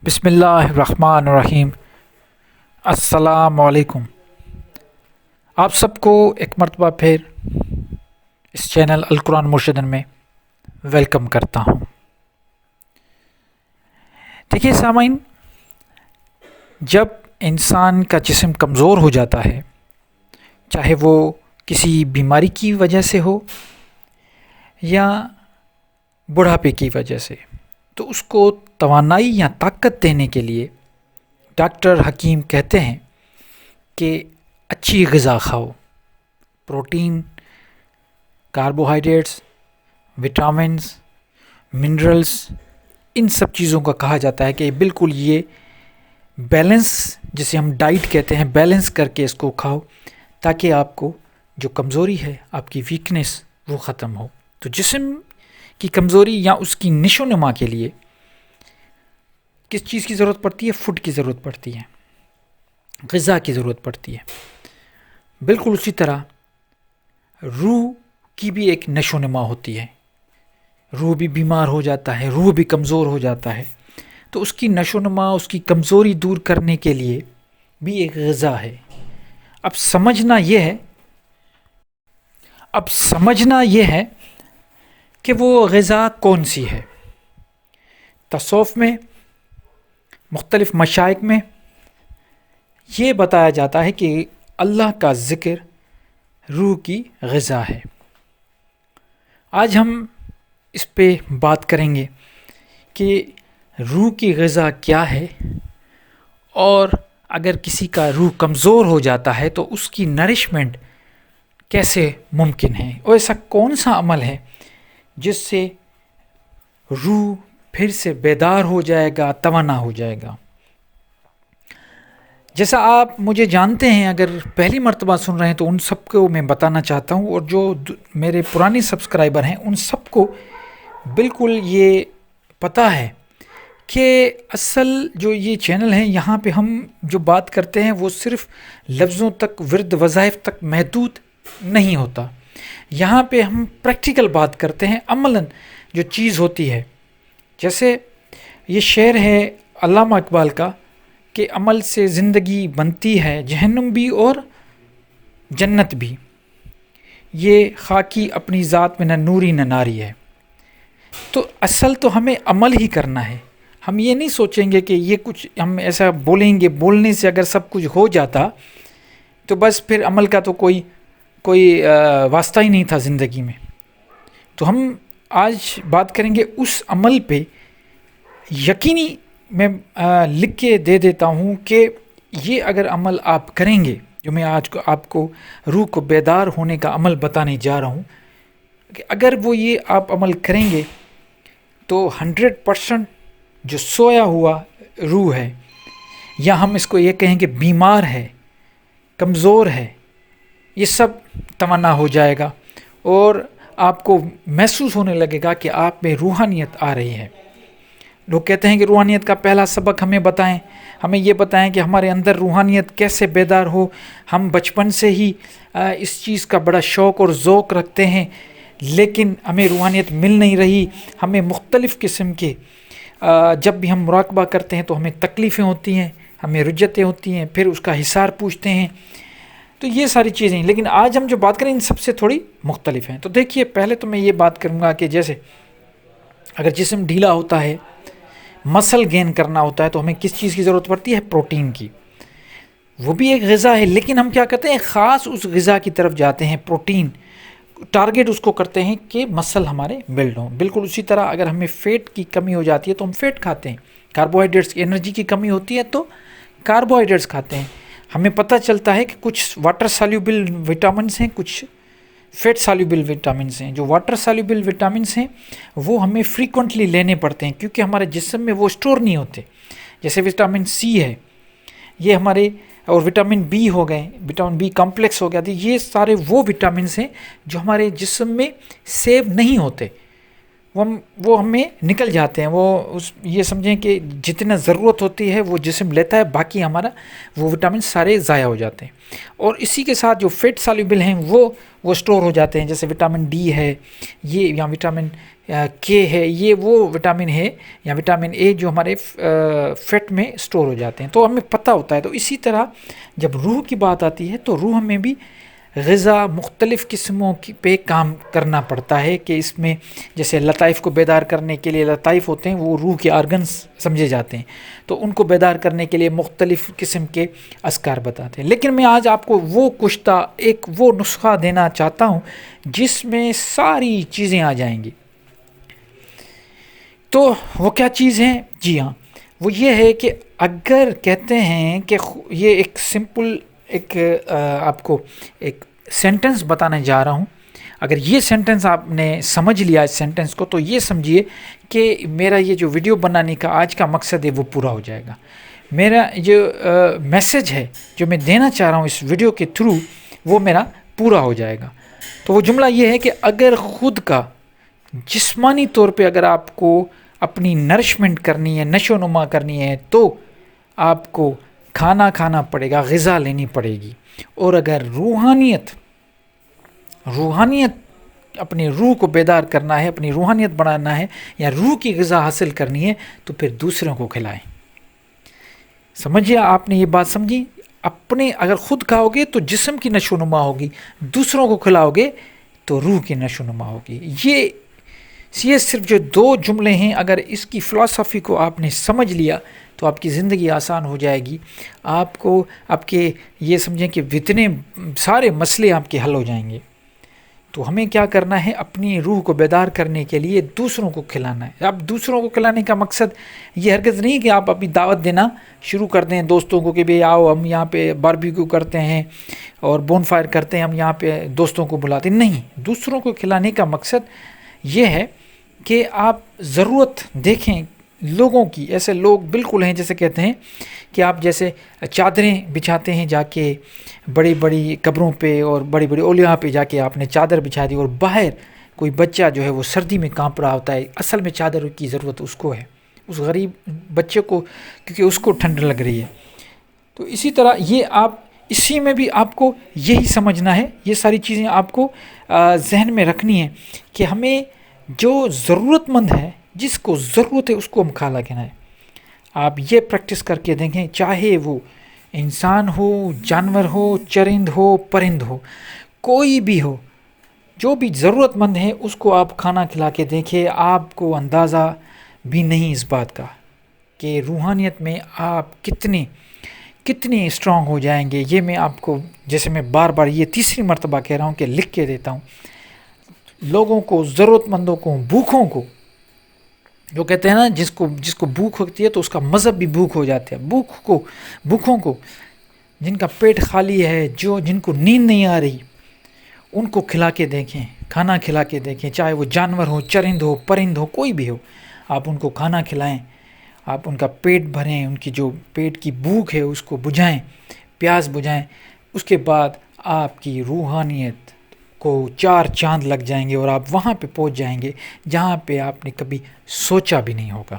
بسم اللہ الرحمن الرحیم۔ السلام علیکم۔ آپ سب کو ایک مرتبہ پھر اس چینل القرآن مرشدن میں ویلکم کرتا ہوں۔ دیکھیے سامعین، جب انسان کا جسم کمزور ہو جاتا ہے، چاہے وہ کسی بیماری کی وجہ سے ہو یا بڑھاپے کی وجہ سے، تو اس کو توانائی یا طاقت دینے کے لیے ڈاکٹر حکیم کہتے ہیں کہ اچھی غذا کھاؤ، پروٹین، کاربوہائیڈریٹس، وٹامنس، منرلز، ان سب چیزوں کا کہا جاتا ہے کہ بالکل یہ بیلنس، جسے ہم ڈائٹ کہتے ہیں، بیلنس کر کے اس کو کھاؤ تاکہ آپ کو جو کمزوری ہے، آپ کی ویکنس، وہ ختم ہو۔ تو جسم کی کمزوری یا اس کی نشو و نما کے لیے کس چیز کی ضرورت پڑتی ہے؟ فوڈ کی ضرورت پڑتی ہے، غذا کی ضرورت پڑتی ہے۔ بالکل اسی طرح روح کی بھی ایک نشو و نما ہوتی ہے، روح بھی بیمار ہو جاتا ہے، روح بھی کمزور ہو جاتا ہے، تو اس کی نشو و نما، اس کی کمزوری دور کرنے کے لیے بھی ایک غذا ہے۔ اب سمجھنا یہ ہے کہ وہ غذا کون سی ہے۔ تصوف میں، مختلف مشائق میں یہ بتایا جاتا ہے کہ اللہ کا ذکر روح کی غذا ہے۔ آج ہم اس پہ بات کریں گے کہ روح کی غذا کیا ہے، اور اگر کسی کا روح کمزور ہو جاتا ہے تو اس کی نرشمنٹ کیسے ممکن ہے، اور ایسا کون سا عمل ہے جس سے روح پھر سے بیدار ہو جائے گا، توانا ہو جائے گا۔ جیسا آپ مجھے جانتے ہیں، اگر پہلی مرتبہ سن رہے ہیں تو ان سب کو میں بتانا چاہتا ہوں، اور جو میرے پرانے سبسکرائبر ہیں ان سب کو بالکل یہ پتہ ہے کہ اصل جو یہ چینل ہے، یہاں پہ ہم جو بات کرتے ہیں وہ صرف لفظوں تک، ورد وظائف تک محدود نہیں ہوتا۔ یہاں پہ ہم پریکٹیکل بات کرتے ہیں، عملاً جو چیز ہوتی ہے۔ جیسے یہ شعر ہے علامہ اقبال کا کہ عمل سے زندگی بنتی ہے جہنم بھی اور جنت بھی، یہ خاکی اپنی ذات میں نہ نوری نہ ناری ہے۔ تو اصل تو ہمیں عمل ہی کرنا ہے۔ ہم یہ نہیں سوچیں گے کہ یہ کچھ ہم ایسا بولیں گے، بولنے سے اگر سب کچھ ہو جاتا تو بس پھر عمل کا تو کوئی واسطہ ہی نہیں تھا زندگی میں۔ تو ہم آج بات کریں گے اس عمل پہ۔ یقینی میں لکھ کے دے دیتا ہوں کہ یہ اگر عمل آپ کریں گے، جو میں آج کو آپ کو روح کو بیدار ہونے کا عمل بتانے جا رہا ہوں، کہ اگر وہ یہ آپ عمل کریں گے تو 100% جو سویا ہوا روح ہے، یا ہم اس کو یہ کہیں کہ بیمار ہے، کمزور ہے، یہ سب توانا ہو جائے گا، اور آپ کو محسوس ہونے لگے گا کہ آپ میں روحانیت آ رہی ہے۔ لوگ کہتے ہیں کہ روحانیت کا پہلا سبق ہمیں بتائیں، ہمیں یہ بتائیں کہ ہمارے اندر روحانیت کیسے بیدار ہو۔ ہم بچپن سے ہی اس چیز کا بڑا شوق اور ذوق رکھتے ہیں، لیکن ہمیں روحانیت مل نہیں رہی۔ ہمیں مختلف قسم کے جب بھی ہم مراقبہ کرتے ہیں تو ہمیں تکلیفیں ہوتی ہیں، ہمیں رجتیں ہوتی ہیں، پھر اس کا حصار پوچھتے ہیں۔ تو یہ ساری چیزیں، لیکن آج ہم جو بات کریں ان سب سے تھوڑی مختلف ہیں۔ تو دیکھیے، پہلے تو میں یہ بات کروں گا کہ جیسے اگر جسم ڈھیلا ہوتا ہے، مسل گین کرنا ہوتا ہے، تو ہمیں کس چیز کی ضرورت پڑتی ہے؟ پروٹین کی۔ وہ بھی ایک غذا ہے، لیکن ہم کیا کرتے ہیں؟ خاص اس غذا کی طرف جاتے ہیں، پروٹین، ٹارگٹ اس کو کرتے ہیں کہ مسل ہمارے بلڈ ہوں۔ بالکل اسی طرح اگر ہمیں فیٹ کی کمی ہو جاتی ہے تو ہم فیٹ کھاتے ہیں، کاربوہائیڈریٹس کی انرجی کی کمی ہوتی ہے تو کاربوہائیڈریٹس کھاتے ہیں۔ ہمیں پتہ چلتا ہے کہ کچھ واٹر سالیوبل وٹامنس ہیں، کچھ فیٹ سالیوبل وٹامنس ہیں۔ جو واٹر سالیوبل وٹامنس ہیں وہ ہمیں فریکوینٹلی لینے پڑتے ہیں، کیونکہ ہمارے جسم میں وہ اسٹور نہیں ہوتے۔ جیسے وٹامن سی ہے، یہ ہمارے، اور وٹامن بی ہو گئے، وٹامن بی کمپلیکس ہو گیا، تو یہ سارے وہ وٹامنس ہیں جو ہمارے جسم میں سیو نہیں ہوتے، وہ ہمیں نکل جاتے ہیں۔ یہ سمجھیں کہ جتنا ضرورت ہوتی ہے وہ جسم لیتا ہے، باقی ہمارا وہ وٹامن سارے ضائع ہو جاتے ہیں۔ اور اسی کے ساتھ جو فیٹ سالیوبل ہیں وہ اسٹور ہو جاتے ہیں، جیسے وٹامن ڈی ہے، یہ یا وٹامن کے ہے، یہ وہ وٹامن ہے یا وٹامن اے جو ہمارے فیٹ میں اسٹور ہو جاتے ہیں، تو ہمیں پتہ ہوتا ہے۔ تو اسی طرح جب روح کی بات آتی ہے تو روح میں بھی غذا مختلف قسموں کی پہ کام کرنا پڑتا ہے، کہ اس میں جیسے لطائف کو بیدار کرنے کے لیے لطائف ہوتے ہیں، وہ روح کے آرگنز سمجھے جاتے ہیں، تو ان کو بیدار کرنے کے لیے مختلف قسم کے اذکار بتاتے ہیں۔ لیکن میں آج آپ کو وہ کشتہ ایک وہ نسخہ دینا چاہتا ہوں جس میں ساری چیزیں آ جائیں گی۔ تو وہ کیا چیز ہے؟ جی ہاں، وہ یہ ہے کہ اگر کہتے ہیں کہ یہ ایک سمپل ایک آپ کو ایک سینٹنس بتانے جا رہا ہوں، اگر یہ سینٹنس آپ نے سمجھ لیا اس سینٹنس کو، تو یہ سمجھیے کہ میرا یہ جو ویڈیو بنانے کا آج کا مقصد ہے وہ پورا ہو جائے گا۔ میرا جو میسج ہے جو میں دینا چاہ رہا ہوں اس ویڈیو کے تھرو، وہ میرا پورا ہو جائے گا۔ تو وہ جملہ یہ ہے کہ اگر خود کا جسمانی طور پہ اگر آپ کو اپنی نرشمنٹ کرنی ہے، نشو و نما کرنی ہے، تو آپ کو کھانا کھانا پڑے گا، غذا لینی پڑے گی۔ اور اگر روحانیت اپنی روح کو بیدار کرنا ہے، اپنی روحانیت بڑھانا ہے، یا روح کی غذا حاصل کرنی ہے، تو پھر دوسروں کو کھلائیں۔ سمجھیے، آپ نے یہ بات سمجھی؟ اپنے اگر خود کھاؤ گے تو جسم کی نشو و نما ہوگی، دوسروں کو کھلاؤ گے تو روح کی نشو و نما ہوگی۔ یہ صرف جو دو جملے ہیں، اگر اس کی فلسفی کو آپ نے سمجھ لیا تو آپ کی زندگی آسان ہو جائے گی۔ آپ کو آپ کے یہ سمجھیں کہ اتنے سارے مسئلے آپ کے حل ہو جائیں گے۔ تو ہمیں کیا کرنا ہے؟ اپنی روح کو بیدار کرنے کے لیے دوسروں کو کھلانا ہے۔ اب دوسروں کو کھلانے کا مقصد یہ ہرگز نہیں کہ آپ اپنی دعوت دینا شروع کر دیں دوستوں کو کہ بھئی آؤ ہم یہاں پہ باربیکیو کرتے ہیں اور بون فائر کرتے ہیں، ہم یہاں پہ دوستوں کو بلاتے ہیں۔ نہیں، دوسروں کو کھلانے کا مقصد یہ ہے کہ آپ ضرورت دیکھیں لوگوں کی۔ ایسے لوگ بالکل ہیں جیسے کہتے ہیں کہ آپ جیسے چادریں بچھاتے ہیں جا کے بڑی بڑی قبروں پہ اور بڑی بڑی اولیاء پہ جا کے آپ نے چادر بچھا دی، اور باہر کوئی بچہ جو ہے وہ سردی میں کانپ رہا ہوتا ہے، اصل میں چادر کی ضرورت اس کو ہے، اس غریب بچے کو، کیونکہ اس کو ٹھنڈ لگ رہی ہے۔ تو اسی طرح یہ آپ اسی میں بھی آپ کو یہی سمجھنا ہے، یہ ساری چیزیں آپ کو ذہن میں رکھنی ہے کہ ہمیں جو ضرورت مند ہے، جس کو ضرورت ہے، اس کو ہم کھانا کھلائیں۔ آپ یہ پریکٹس کر کے دیکھیں، چاہے وہ انسان ہو، جانور ہو، چرند ہو، پرند ہو، کوئی بھی ہو، جو بھی ضرورت مند ہے اس کو آپ کھانا کھلا کے دیکھیں۔ آپ کو اندازہ بھی نہیں اس بات کا کہ روحانیت میں آپ کتنے اسٹرانگ ہو جائیں گے۔ یہ میں آپ کو، جیسے میں بار بار یہ تیسری مرتبہ کہہ رہا ہوں کہ لکھ کے دیتا ہوں، لوگوں کو، ضرورت مندوں کو، بھوکوں کو، جو کہتے ہیں نا جس کو بھوک ہوتی ہے تو اس کا مذہب بھی بھوک ہو جاتا ہے، بھوکوں کو، جن کا پیٹ خالی ہے، جن کو نیند نہیں آ رہی، ان کو کھلا کے دیکھیں، کھانا کھلا کے دیکھیں، چاہے وہ جانور ہو، چرند ہو، پرند ہو، کوئی بھی ہو، آپ ان کو کھانا کھلائیں، آپ ان کا پیٹ بھریں، ان کی جو پیٹ کی بھوک ہے اس کو بجھائیں، پیاس بجھائیں۔ اس کے بعد آپ کی روحانیت کو 4 چاند لگ جائیں گے، اور آپ وہاں پہ پہنچ جائیں گے جہاں پہ آپ نے کبھی سوچا بھی نہیں ہوگا۔